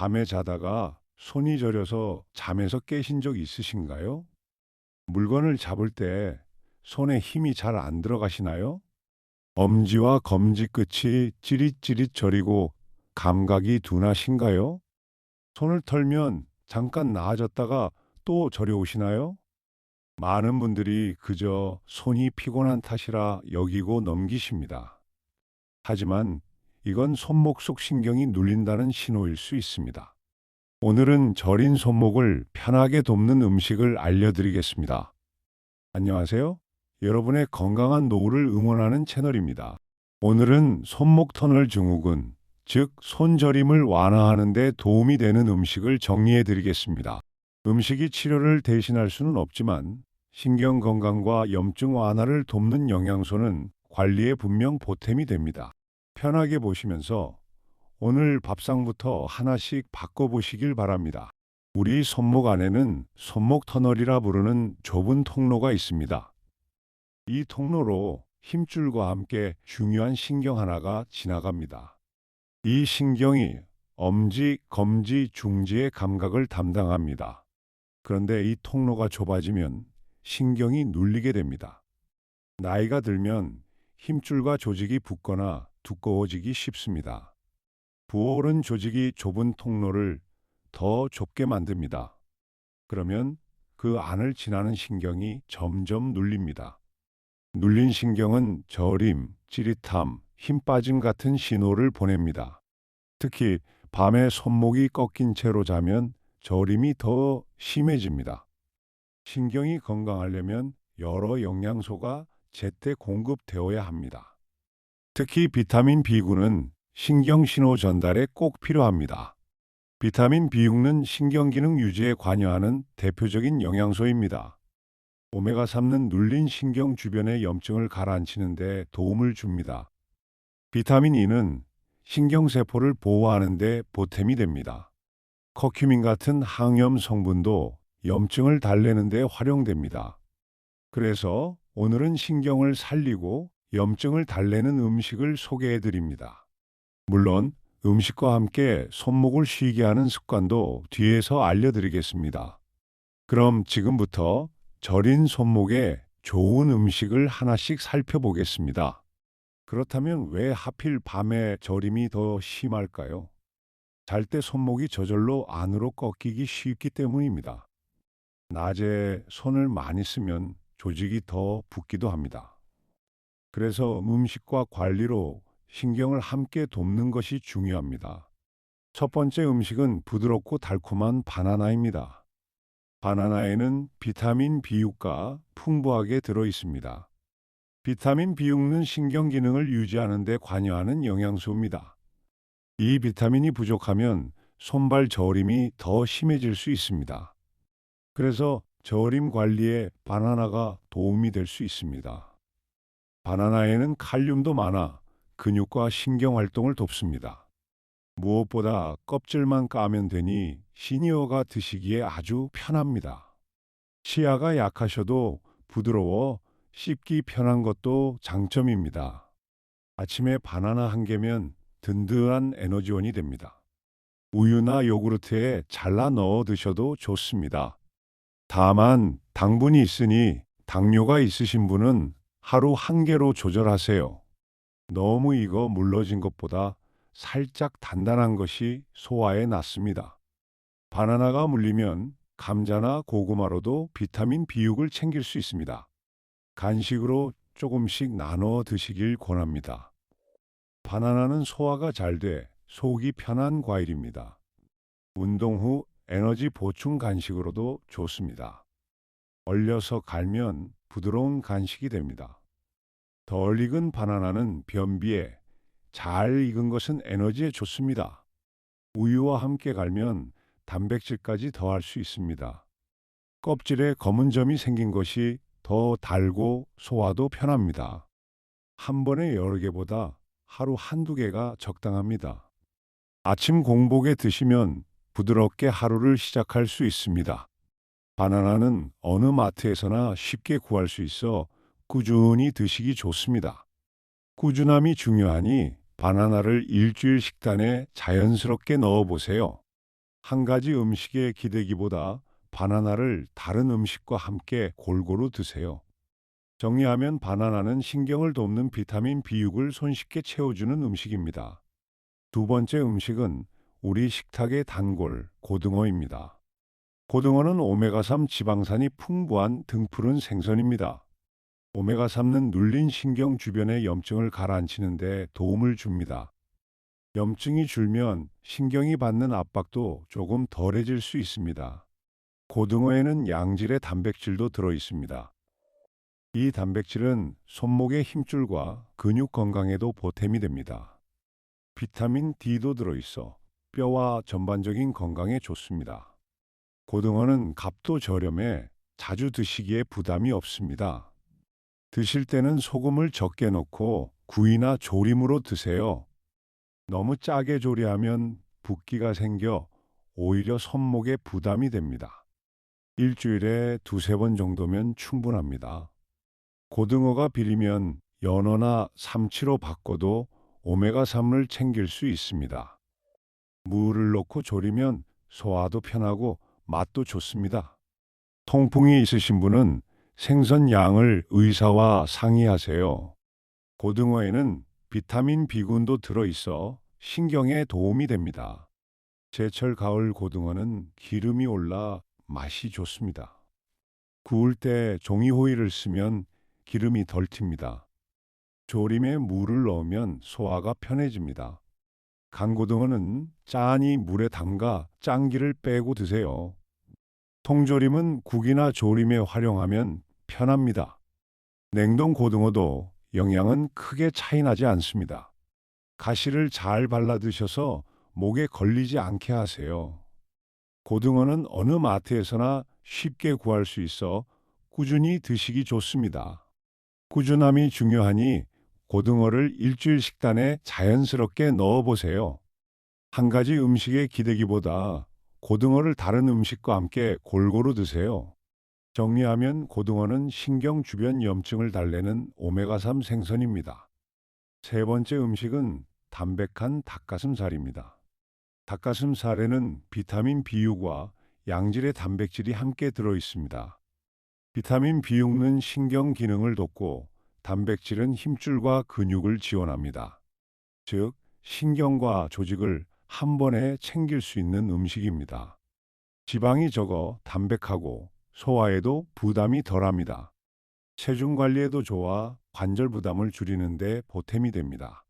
밤에 자다가 손이 저려서 잠에서 깨신 적 있으신가요? 물건을 잡을 때 손에 힘이 잘 안 들어가시나요? 엄지와 검지 끝이 찌릿찌릿 저리고 감각이 둔하신가요? 손을 털면 잠깐 나아졌다가 또 저려오시나요? 많은 분들이 그저 손이 피곤한 탓이라 여기고 넘기십니다. 하지만 이건 손목 속 신경이 눌린다는 신호일 수 있습니다. 오늘은 저린 손목을 편하게 돕는 음식을 알려드리겠습니다. 안녕하세요. 여러분의 건강한 노후를 응원하는 채널입니다. 오늘은 손목 터널 증후군, 즉 손저림을 완화하는 데 도움이 되는 음식을 정리해 드리겠습니다. 음식이 치료를 대신할 수는 없지만 신경 건강과 염증 완화를 돕는 영양소는 관리에 분명 보탬이 됩니다. 편하게 보시면서 오늘 밥상부터 하나씩 바꿔보시길 바랍니다. 우리 손목 안에는 손목 터널이라 부르는 좁은 통로가 있습니다. 이 통로로 힘줄과 함께 중요한 신경 하나가 지나갑니다. 이 신경이 엄지, 검지, 중지의 감각을 담당합니다. 그런데 이 통로가 좁아지면 신경이 눌리게 됩니다. 나이가 들면 힘줄과 조직이 붓거나 두꺼워지기 쉽습니다. 부어오른 조직이 좁은 통로를 더 좁게 만듭니다. 그러면 그 안을 지나는 신경이 점점 눌립니다. 눌린 신경은 저림, 찌릿함, 힘 빠짐 같은 신호를 보냅니다. 특히 밤에 손목이 꺾인 채로 자면 저림이 더 심해집니다. 신경이 건강하려면 여러 영양소가 제때 공급되어야 합니다. 특히 비타민 B9는 신경 신호 전달에 꼭 필요합니다. 비타민 B6는 신경 기능 유지에 관여하는 대표적인 영양소입니다. 오메가3는 눌린 신경 주변의 염증을 가라앉히는 데 도움을 줍니다. 비타민 E는 신경세포를 보호하는 데 보탬이 됩니다. 커큐민 같은 항염 성분도 염증을 달래는 데 활용됩니다. 그래서 오늘은 신경을 살리고 염증을 달래는 음식을 소개해 드립니다. 물론 음식과 함께 손목을 쉬게 하는 습관도 뒤에서 알려드리겠습니다. 그럼 지금부터 저린 손목에 좋은 음식을 하나씩 살펴보겠습니다. 그렇다면 왜 하필 밤에 저림이 더 심할까요? 잘 때 손목이 저절로 안으로 꺾이기 쉽기 때문입니다. 낮에 손을 많이 쓰면 조직이 더 붓기도 합니다. 그래서 음식과 관리로 신경을 함께 돕는 것이 중요합니다. 첫 번째 음식은 부드럽고 달콤한 바나나입니다. 바나나에는 비타민 B6가 풍부하게 들어 있습니다. 비타민 B6는 신경 기능을 유지하는 데 관여하는 영양소입니다. 이 비타민이 부족하면 손발 저림이 더 심해질 수 있습니다. 그래서 저림 관리에 바나나가 도움이 될 수 있습니다. 바나나에는 칼륨도 많아 근육과 신경 활동을 돕습니다. 무엇보다 껍질만 까면 되니 시니어가 드시기에 아주 편합니다. 치아가 약하셔도 부드러워 씹기 편한 것도 장점입니다. 아침에 바나나 한 개면 든든한 에너지원이 됩니다. 우유나 요구르트에 잘라 넣어 드셔도 좋습니다. 다만 당분이 있으니 당뇨가 있으신 분은 하루 한 개로 조절하세요. 너무 익어 물러진 것보다 살짝 단단한 것이 소화에 낫습니다. 바나나가 물리면 감자나 고구마로도 비타민 B6을 챙길 수 있습니다. 간식으로 조금씩 나눠 드시길 권합니다. 바나나는 소화가 잘 돼 속이 편한 과일입니다. 운동 후 에너지 보충 간식으로도 좋습니다. 얼려서 갈면 부드러운 간식이 됩니다. 덜 익은 바나나는 변비에, 잘 익은 것은 에너지에 좋습니다. 우유와 함께 갈면 단백질까지 더할 수 있습니다. 껍질에 검은 점이 생긴 것이 더 달고 소화도 편합니다. 한 번에 여러 개보다 하루 한두 개가 적당합니다. 아침 공복에 드시면 부드럽게 하루를 시작할 수 있습니다. 바나나는 어느 마트에서나 쉽게 구할 수 있어 꾸준히 드시기 좋습니다. 꾸준함이 중요하니 바나나를 일주일 식단에 자연스럽게 넣어 보세요. 한 가지 음식에 기대기보다 바나나를 다른 음식과 함께 골고루 드세요. 정리하면 바나나는 신경을 돕는 비타민 B6을 손쉽게 채워주는 음식입니다. 두 번째 음식은 우리 식탁의 단골, 고등어입니다. 고등어는 오메가3 지방산이 풍부한 등푸른 생선입니다. 오메가3는 눌린 신경 주변의 염증을 가라앉히는 데 도움을 줍니다. 염증이 줄면 신경이 받는 압박도 조금 덜해질 수 있습니다. 고등어에는 양질의 단백질도 들어 있습니다. 이 단백질은 손목의 힘줄과 근육 건강에도 보탬이 됩니다. 비타민 D도 들어 있어 뼈와 전반적인 건강에 좋습니다. 고등어는 값도 저렴해 자주 드시기에 부담이 없습니다. 드실 때는 소금을 적게 넣고 구이나 조림으로 드세요. 너무 짜게 조리하면 붓기가 생겨 오히려 손목에 부담이 됩니다. 일주일에 두세 번 정도면 충분합니다. 고등어가 비리면 연어나 삼치로 바꿔도 오메가3을 챙길 수 있습니다. 무를 넣고 조리면 소화도 편하고 맛도 좋습니다. 통풍이 있으신 분은 생선 양을 의사와 상의하세요. 고등어에는 비타민 B군도 들어있어 신경에 도움이 됩니다. 제철 가을 고등어는 기름이 올라 맛이 좋습니다. 구울 때 종이 호일을 쓰면 기름이 덜 튑니다. 조림에 무를 넣으면 소화가 편해집니다. 간고등어는 짠이 물에 담가 짠기를 빼고 드세요. 통조림은 국이나 조림에 활용하면 편합니다. 냉동 고등어도 영양은 크게 차이 나지 않습니다. 가시를 잘 발라 드셔서 목에 걸리지 않게 하세요. 고등어는 어느 마트에서나 쉽게 구할 수 있어 꾸준히 드시기 좋습니다. 꾸준함이 중요하니 고등어를 일주일 식단에 자연스럽게 넣어 보세요. 한 가지 음식에 기대기보다 고등어를 다른 음식과 함께 골고루 드세요. 정리하면 고등어는 신경 주변 염증을 달래는 오메가3 생선입니다. 세 번째 음식은 담백한 닭가슴살입니다. 닭가슴살에는 비타민 B6과 양질의 단백질이 함께 들어 있습니다. 비타민 B6는 신경 기능을 돕고 단백질은 힘줄과 근육을 지원합니다. 즉, 신경과 조직을 한 번에 챙길 수 있는 음식입니다. 지방이 적어 담백하고 소화에도 부담이 덜합니다. 체중 관리에도 좋아 관절 부담을 줄이는데 보탬이 됩니다.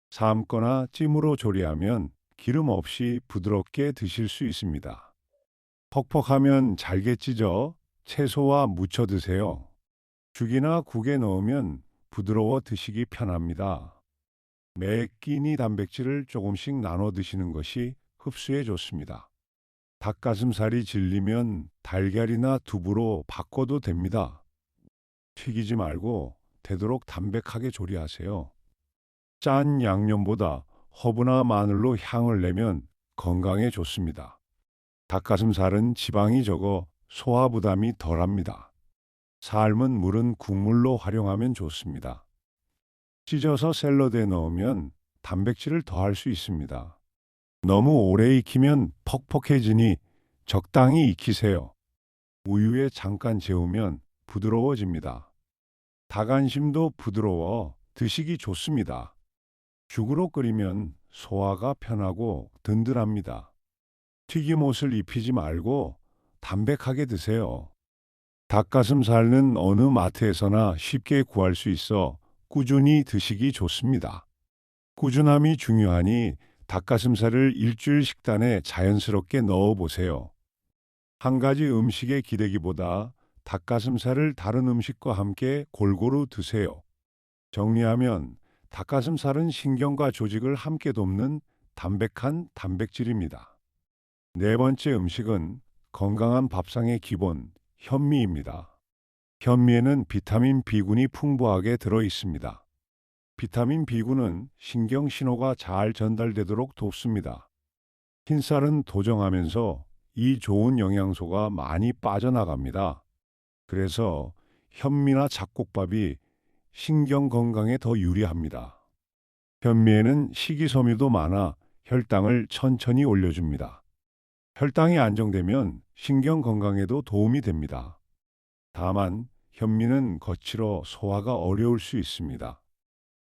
삶거나 찜으로 조리하면 기름 없이 부드럽게 드실 수 있습니다. 퍽퍽하면 잘게 찢어 채소와 무쳐 드세요. 죽이나 국에 넣으면 부드러워 드시기 편합니다. 매 끼니 단백질을 조금씩 나눠 드시는 것이 흡수에 좋습니다. 닭가슴살이 질리면 달걀이나 두부로 바꿔도 됩니다. 튀기지 말고 되도록 담백하게 조리하세요. 짠 양념보다 허브나 마늘로 향을 내면 건강에 좋습니다. 닭가슴살은 지방이 적어 소화 부담이 덜합니다. 삶은 물은 국물로 활용하면 좋습니다. 찢어서 샐러드에 넣으면 단백질을 더할 수 있습니다. 너무 오래 익히면 퍽퍽해지니 적당히 익히세요. 우유에 잠깐 재우면 부드러워집니다. 닭안심도 부드러워 드시기 좋습니다. 죽으로 끓이면 소화가 편하고 든든합니다. 튀김옷을 입히지 말고 담백하게 드세요. 닭가슴살은 어느 마트에서나 쉽게 구할 수 있어 꾸준히 드시기 좋습니다. 꾸준함이 중요하니 닭가슴살을 일주일 식단에 자연스럽게 넣어 보세요. 한 가지 음식에 기대기보다 닭가슴살을 다른 음식과 함께 골고루 드세요. 정리하면 닭가슴살은 신경과 조직을 함께 돕는 담백한 단백질입니다. 네 번째 음식은 건강한 밥상의 기본, 현미입니다. 현미에는 비타민 B군이 풍부하게 들어 있습니다. 비타민 B군은 신경 신호가 잘 전달되도록 돕습니다. 흰쌀은 도정하면서 이 좋은 영양소가 많이 빠져나갑니다. 그래서 현미나 잡곡밥이 신경 건강에 더 유리합니다. 현미에는 식이섬유도 많아 혈당을 천천히 올려줍니다. 혈당이 안정되면 신경 건강에도 도움이 됩니다. 다만 현미는 거칠어 소화가 어려울 수 있습니다.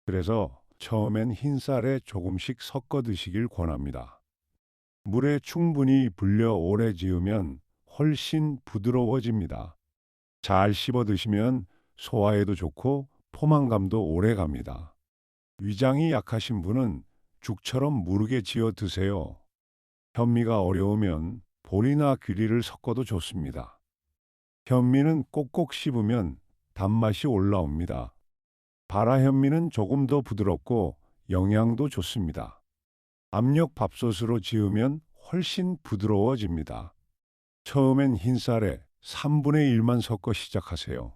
그래서 처음엔 흰쌀에 조금씩 섞어 드시길 권합니다. 물에 충분히 불려 오래 지으면 훨씬 부드러워집니다. 잘 씹어 드시면 소화에도 좋고 포만감도 오래 갑니다. 위장이 약하신 분은 죽처럼 무르게 지어 드세요. 현미가 어려우면 보리나 귀리를 섞어도 좋습니다. 현미는 꼭꼭 씹으면 단맛이 올라옵니다. 바라 현미는 조금 더 부드럽고 영양도 좋습니다. 압력 밥솥으로 지으면 훨씬 부드러워집니다. 처음엔 흰쌀에 3분의 1만 섞어 시작하세요.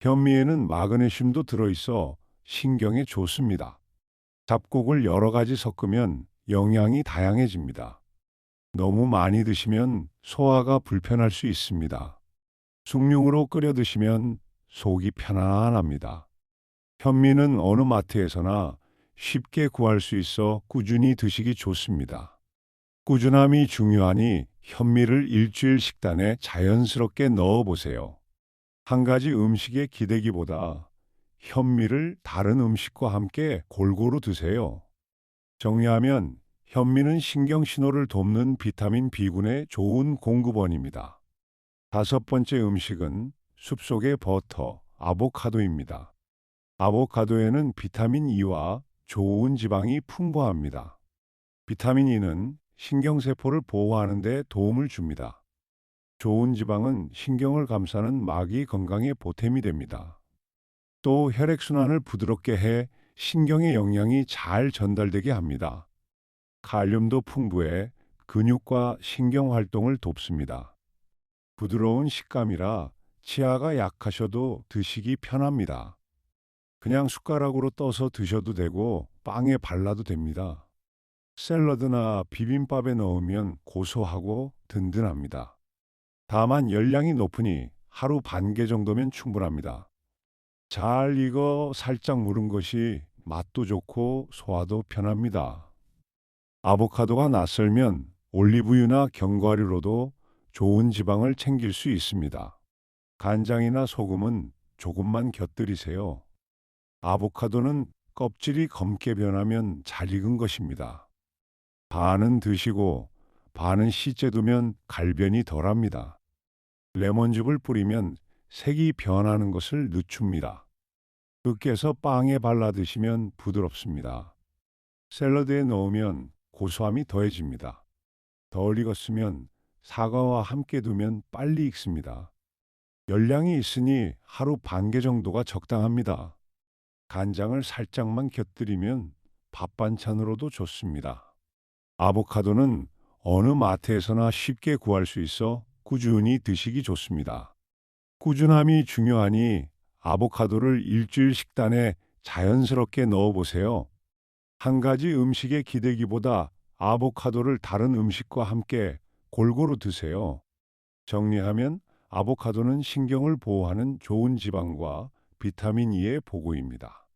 현미에는 마그네슘도 들어있어 신경에 좋습니다. 잡곡을 여러 가지 섞으면 영양이 다양해집니다. 너무 많이 드시면 소화가 불편할 수 있습니다. 숭늉으로 끓여 드시면 속이 편안합니다. 현미는 어느 마트에서나 쉽게 구할 수 있어 꾸준히 드시기 좋습니다. 꾸준함이 중요하니 현미를 일주일 식단에 자연스럽게 넣어 보세요. 한 가지 음식에 기대기보다 현미를 다른 음식과 함께 골고루 드세요. 정리하면 현미는 신경 신호를 돕는 비타민 B군의 좋은 공급원입니다. 다섯 번째 음식은 숲속의 버터, 아보카도입니다. 아보카도에는 비타민 E와 좋은 지방이 풍부합니다. 비타민 E는 신경세포를 보호하는 데 도움을 줍니다. 좋은 지방은 신경을 감싸는 마귀 건강에 보탬이 됩니다. 또 혈액순환을 부드럽게 해 신경의 영양이 잘 전달되게 합니다. 칼륨도 풍부해 근육과 신경 활동을 돕습니다. 부드러운 식감이라 치아가 약하셔도 드시기 편합니다. 그냥 숟가락으로 떠서 드셔도 되고 빵에 발라도 됩니다. 샐러드나 비빔밥에 넣으면 고소하고 든든합니다. 다만 열량이 높으니 하루 반 개 정도면 충분합니다. 잘 익어 살짝 무른 것이 맛도 좋고 소화도 편합니다. 아보카도가 낯설면 올리브유나 견과류로도 좋은 지방을 챙길 수 있습니다. 간장이나 소금은 조금만 곁들이세요. 아보카도는 껍질이 검게 변하면 잘 익은 것입니다. 반은 드시고 반은 씻재 두면 갈변이 덜합니다. 레몬즙을 뿌리면 색이 변하는 것을 늦춥니다. 으깨서 빵에 발라 드시면 부드럽습니다. 샐러드에 넣으면 고소함이 더해집니다. 덜 익었으면 사과와 함께 두면 빨리 익습니다. 열량이 있으니 하루 반 개 정도가 적당합니다. 간장을 살짝만 곁들이면 밥 반찬으로도 좋습니다. 아보카도는 어느 마트에서나 쉽게 구할 수 있어 꾸준히 드시기 좋습니다. 꾸준함이 중요하니 아보카도를 일주일 식단에 자연스럽게 넣어 보세요. 한 가지 음식에 기대기보다 아보카도를 다른 음식과 함께 골고루 드세요. 정리하면 아보카도는 신경을 보호하는 좋은 지방과 비타민 E의 보고입니다.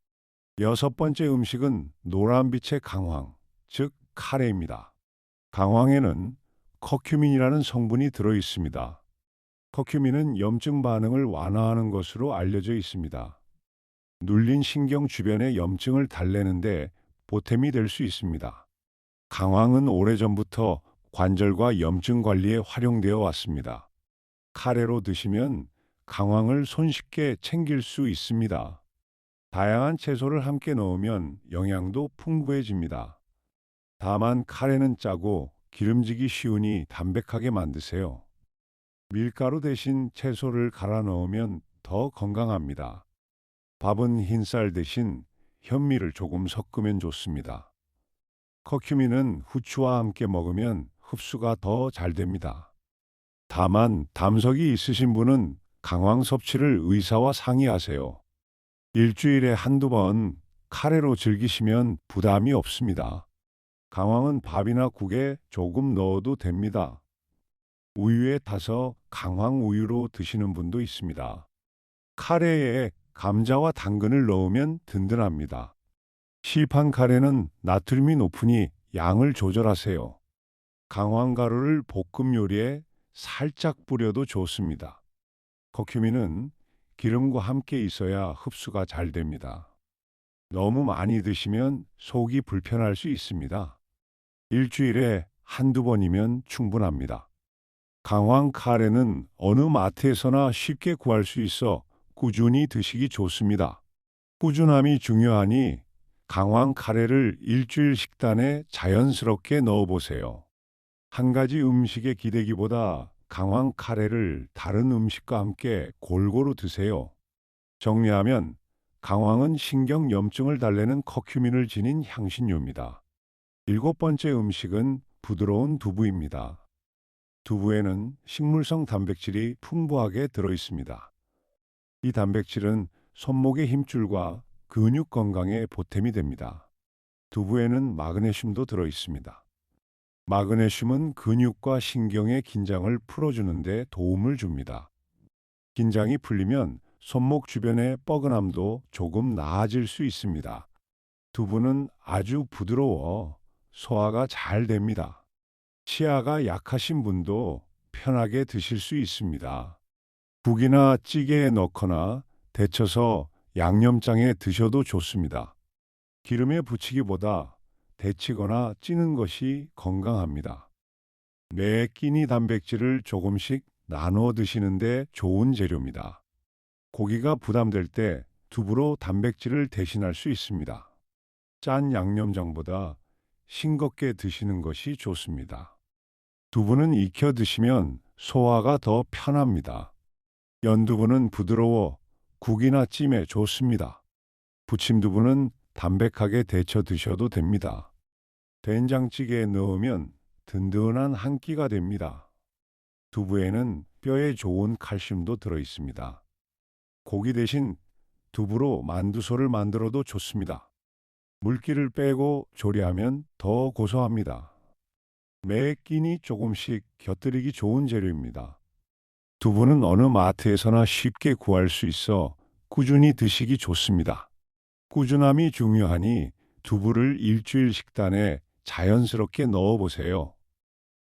여섯 번째 음식은 노란빛의 강황, 즉 카레입니다. 강황에는 커큐민이라는 성분이 들어 있습니다. 커큐민은 염증 반응을 완화하는 것으로 알려져 있습니다. 눌린 신경 주변의 염증을 달래는데 보탬이 될 수 있습니다. 강황은 오래전부터 관절과 염증 관리에 활용되어 왔습니다. 카레로 드시면 강황을 손쉽게 챙길 수 있습니다. 다양한 채소를 함께 넣으면 영양도 풍부해집니다. 다만 카레는 짜고 기름지기 쉬우니 담백하게 만드세요. 밀가루 대신 채소를 갈아 넣으면 더 건강합니다. 밥은 흰쌀 대신 현미를 조금 섞으면 좋습니다. 커큐민은 후추와 함께 먹으면 흡수가 더 잘 됩니다. 다만 담석이 있으신 분은 강황 섭취를 의사와 상의하세요. 일주일에 한두 번 카레로 즐기시면 부담이 없습니다. 강황은 밥이나 국에 조금 넣어도 됩니다. 우유에 타서 강황 우유로 드시는 분도 있습니다. 카레에 감자와 당근을 넣으면 든든합니다. 시판 카레는 나트륨이 높으니 양을 조절하세요. 강황가루를 볶음 요리에 살짝 뿌려도 좋습니다. 커큐민은 기름과 함께 있어야 흡수가 잘 됩니다. 너무 많이 드시면 속이 불편할 수 있습니다. 일주일에 한두 번이면 충분합니다. 강황 카레는 어느 마트에서나 쉽게 구할 수 있어 꾸준히 드시기 좋습니다. 꾸준함이 중요하니 강황 카레를 일주일 식단에 자연스럽게 넣어보세요. 한 가지 음식에 기대기보다 강황 카레를 다른 음식과 함께 골고루 드세요. 정리하면 강황은 신경염증을 달래는 커큐민을 지닌 향신료입니다. 일곱 번째 음식은 부드러운 두부입니다. 두부에는 식물성 단백질이 풍부하게 들어 있습니다. 이 단백질은 손목의 힘줄과 근육 건강에 보탬이 됩니다. 두부에는 마그네슘도 들어 있습니다. 마그네슘은 근육과 신경의 긴장을 풀어주는 데 도움을 줍니다. 긴장이 풀리면 손목 주변의 뻐근함도 조금 나아질 수 있습니다. 두부는 아주 부드러워 소화가 잘 됩니다. 치아가 약하신 분도 편하게 드실 수 있습니다. 국이나 찌개에 넣거나 데쳐서 양념장에 드셔도 좋습니다. 기름에 부치기보다 데치거나 찌는 것이 건강합니다. 매 끼니 단백질을 조금씩 나눠 드시는데 좋은 재료입니다. 고기가 부담될 때 두부로 단백질을 대신할 수 있습니다. 짠 양념장보다 싱겁게 드시는 것이 좋습니다. 두부는 익혀 드시면 소화가 더 편합니다. 연두부는 부드러워 국이나 찜에 좋습니다. 부침두부는 담백하게 데쳐 드셔도 됩니다. 된장찌개에 넣으면 든든한 한 끼가 됩니다. 두부에는 뼈에 좋은 칼슘도 들어 있습니다. 고기 대신 두부로 만두소를 만들어도 좋습니다. 물기를 빼고 조리하면 더 고소합니다. 매 끼니 조금씩 곁들이기 좋은 재료입니다. 두부는 어느 마트에서나 쉽게 구할 수 있어 꾸준히 드시기 좋습니다. 꾸준함이 중요하니 두부를 일주일 식단에 자연스럽게 넣어보세요.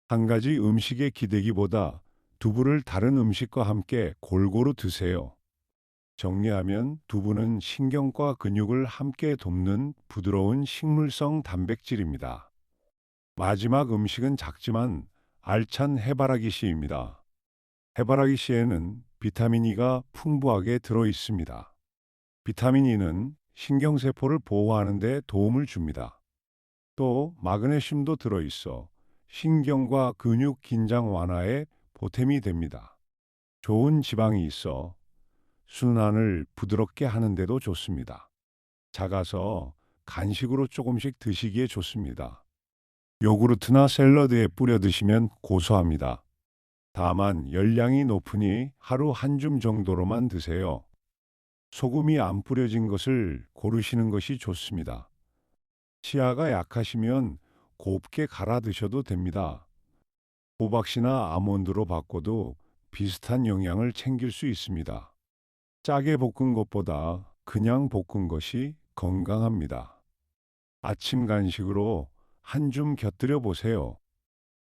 한 가지 음식에 기대기보다 두부를 다른 음식과 함께 골고루 드세요. 정리하면 두부는 신경과 근육을 함께 돕는 부드러운 식물성 단백질입니다. 마지막 음식은 작지만 알찬 해바라기씨입니다. 해바라기씨에는 비타민 E가 풍부하게 들어 있습니다. 비타민 E는 신경세포를 보호하는 데 도움을 줍니다. 또 마그네슘도 들어 있어 신경과 근육 긴장 완화에 보탬이 됩니다. 좋은 지방이 있어 순환을 부드럽게 하는데도 좋습니다. 작아서 간식으로 조금씩 드시기에 좋습니다. 요구르트나 샐러드에 뿌려 드시면 고소합니다. 다만 열량이 높으니 하루 한 줌 정도로만 드세요. 소금이 안 뿌려진 것을 고르시는 것이 좋습니다. 치아가 약하시면 곱게 갈아 드셔도 됩니다. 호박씨나 아몬드로 바꿔도 비슷한 영양을 챙길 수 있습니다. 짜게 볶은 것보다 그냥 볶은 것이 건강합니다. 아침 간식으로 한 줌 곁들여 보세요.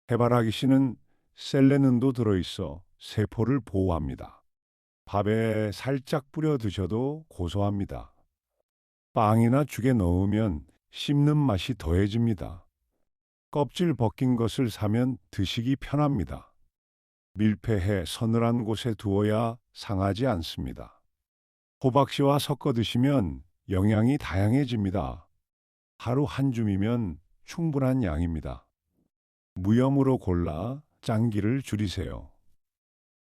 해바라기 씨는 셀레닌도 들어있어 세포를 보호합니다. 밥에 살짝 뿌려 드셔도 고소합니다. 빵이나 죽에 넣으면 씹는 맛이 더해집니다. 껍질 벗긴 것을 사면 드시기 편합니다. 밀폐해 서늘한 곳에 두어야 상하지 않습니다. 호박씨와 섞어 드시면 영양이 다양해집니다. 하루 한 줌이면 충분한 양입니다. 무염으로 골라 짠기를 줄이세요.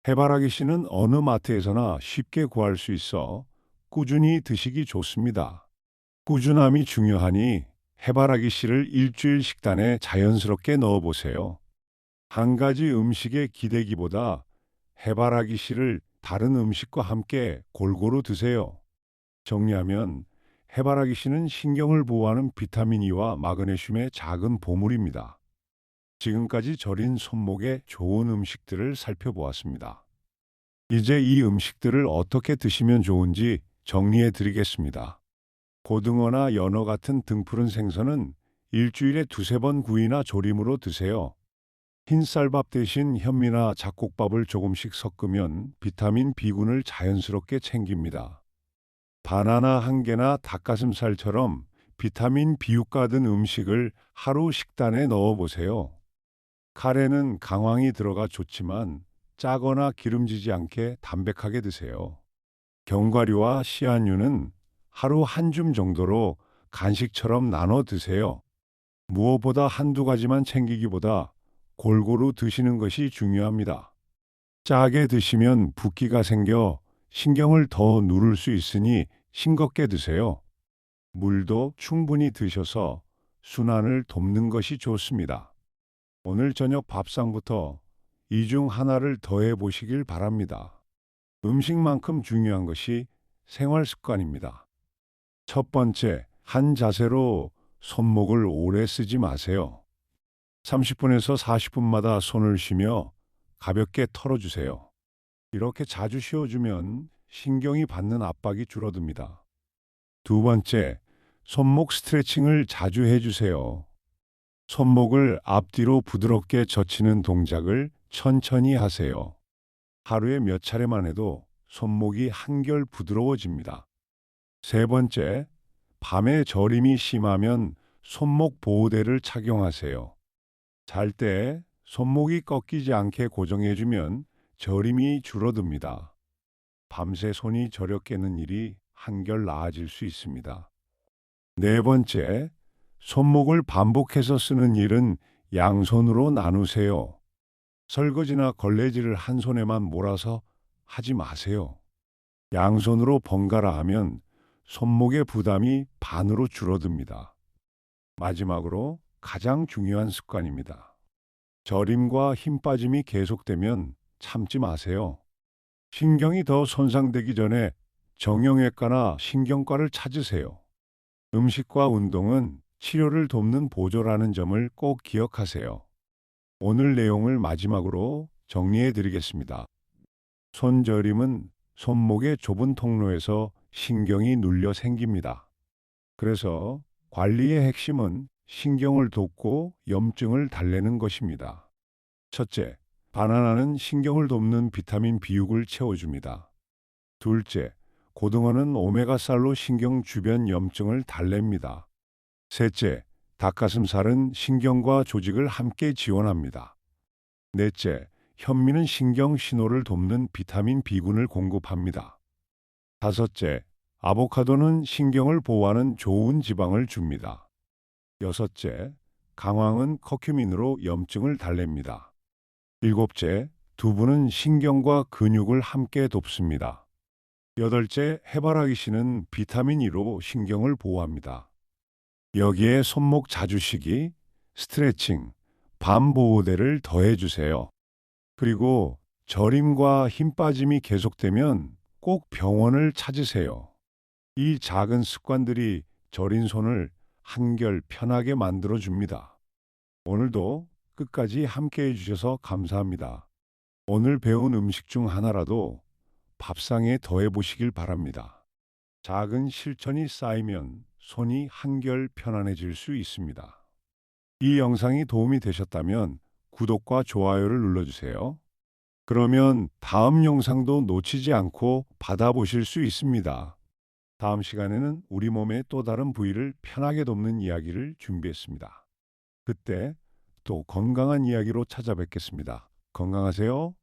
해바라기 씨는 어느 마트에서나 쉽게 구할 수 있어 꾸준히 드시기 좋습니다. 꾸준함이 중요하니 해바라기 씨를 일주일 식단에 자연스럽게 넣어보세요. 한 가지 음식에 기대기보다 해바라기 씨를 다른 음식과 함께 골고루 드세요. 정리하면 해바라기 씨는 신경을 보호하는 비타민 E와 마그네슘의 작은 보물입니다. 지금까지 절인 손목에 좋은 음식들을 살펴보았습니다. 이제 이 음식들을 어떻게 드시면 좋은지 정리해 드리겠습니다. 고등어나 연어 같은 등푸른 생선은 일주일에 두세 번 구이나 조림으로 드세요. 흰쌀밥 대신 현미나 잡곡밥을 조금씩 섞으면 비타민 B군을 자연스럽게 챙깁니다. 바나나 한 개나 닭가슴살처럼 비타민 B육과 든 음식을 하루 식단에 넣어 보세요. 카레는 강황이 들어가 좋지만 짜거나 기름지지 않게 담백하게 드세요. 견과류와 씨앗류는 하루 한 줌 정도로 간식처럼 나눠 드세요. 무엇보다 한두 가지만 챙기기보다 골고루 드시는 것이 중요합니다. 짜게 드시면 붓기가 생겨 신경을 더 누를 수 있으니 싱겁게 드세요. 물도 충분히 드셔서 순환을 돕는 것이 좋습니다. 오늘 저녁 밥상부터 이 중 하나를 더해 보시길 바랍니다. 음식만큼 중요한 것이 생활 습관입니다. 첫 번째, 한 자세로 손목을 오래 쓰지 마세요. 30분에서 40분마다 손을 쉬며 가볍게 털어주세요. 이렇게 자주 쉬어주면 신경이 받는 압박이 줄어듭니다. 두 번째, 손목 스트레칭을 자주 해주세요. 손목을 앞뒤로 부드럽게 젖히는 동작을 천천히 하세요. 하루에 몇 차례만 해도 손목이 한결 부드러워집니다. 세 번째, 밤에 저림이 심하면 손목 보호대를 착용하세요. 잘 때 손목이 꺾이지 않게 고정해주면 저림이 줄어듭니다. 밤새 손이 저려 깨는 일이 한결 나아질 수 있습니다. 네 번째, 손목을 반복해서 쓰는 일은 양손으로 나누세요. 설거지나 걸레질을 한 손에만 몰아서 하지 마세요. 양손으로 번갈아 하면 손목의 부담이 반으로 줄어듭니다. 마지막으로 가장 중요한 습관입니다. 저림과 힘 빠짐이 계속되면 참지 마세요. 신경이 더 손상되기 전에 정형외과나 신경과를 찾으세요. 음식과 운동은 치료를 돕는 보조라는 점을 꼭 기억하세요. 오늘 내용을 마지막으로 정리해 드리겠습니다. 손저림은 손목의 좁은 통로에서 신경이 눌려 생깁니다. 그래서 관리의 핵심은 신경을 돕고 염증을 달래는 것입니다. 첫째, 바나나는 신경을 돕는 비타민 B6을 채워줍니다. 둘째, 고등어는 오메가살로 신경 주변 염증을 달랩니다. 셋째, 닭가슴살은 신경과 조직을 함께 지원합니다. 넷째, 현미는 신경 신호를 돕는 비타민 B군을 공급합니다. 다섯째, 아보카도는 신경을 보호하는 좋은 지방을 줍니다. 여섯째, 강황은 커큐민으로 염증을 달랩니다. 일곱째, 두부는 신경과 근육을 함께 돕습니다. 여덟째, 해바라기 씨는 비타민 E로 신경을 보호합니다. 여기에 손목 자주 쉬기, 스트레칭, 밤 보호대를 더해주세요. 그리고 저림과 힘 빠짐이 계속되면 꼭 병원을 찾으세요. 이 작은 습관들이 저린 손을 한결 편하게 만들어 줍니다. 오늘도 끝까지 함께 해주셔서 감사합니다. 오늘 배운 음식 중 하나라도 밥상에 더해 보시길 바랍니다. 작은 실천이 쌓이면 손이 한결 편안해질 수 있습니다. 이 영상이 도움이 되셨다면 구독과 좋아요를 눌러주세요. 그러면 다음 영상도 놓치지 않고 받아보실 수 있습니다. 다음 시간에는 우리 몸의 또 다른 부위를 편하게 돕는 이야기를 준비했습니다. 그때 또 건강한 이야기로 찾아뵙겠습니다. 건강하세요.